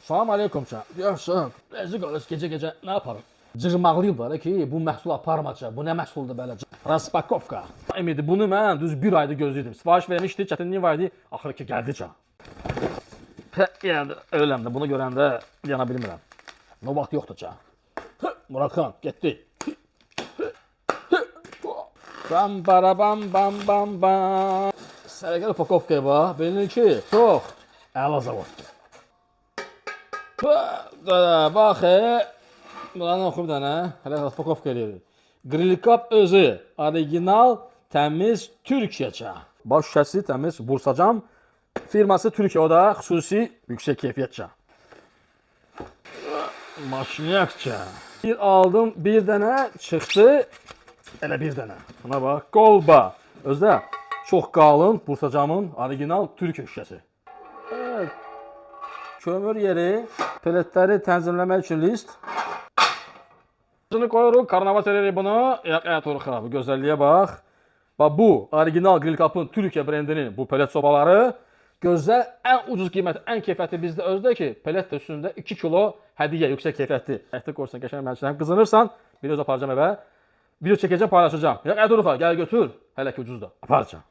Salam aleykum can. Yaxşı. Rəzi qalır gecə-gecə nə yaparım? Cırmaqlayıblar ki, bu məhsul aparmaca. Bu nə məhsuldur belə? Raspakovka. Ümidi bunu mən düz bir ayda gözləyirdim. Sifariş vermişdi, çətinliyi var idi. Axırı ki gəldi can. Yəni öləm də bunu görəndə yana bilmirəm. No vaxt yoxdur can. Murad xan, getdi. Bam barabam bam bam bam. Sərəgəl upakovkaya bax. Bilinir ki, çox əla zavoddur. Bax, buranı oxuyub dənə. Hələ upakovka eləyir. Qrilkap özü orijinal təmiz Türkiyəcə. Baş şişəsi təmiz Bursacam. Firması Türkiyə, o da xüsusi yüksək keyfiyyətcə. Maşinyakça. Bir aldım, bir dənə çıxdı. Elə bir dənə. Buna bax, Kolba. Özdə çox qalın Bursacamın orijinal Türkiyə şüşəsi. Evet. Kömür yeri, peletləri tənzimləmək üçün list. Şimdi koyuruq, karnavat eləyirik bunu. Xarabı, gözəlliyə bax. Bax, bu orijinal Grillkapın Türkiyə brendinin bu pelet sobaları. Gözəl, ən ucuz qiyməti, ən keyfiyyətli bizdə özdə ki, pelet də üstündə 2 kilo hədiyyə, yüksək keyfiyyətli. Ətli qoyursan, qəşəng mənçindən qızınırsan, bir öz aparacam evə. Video çəkəcəm, paylaşacağım. Xarabı, gəl götür, hələ ki ucuz da, aparacağım.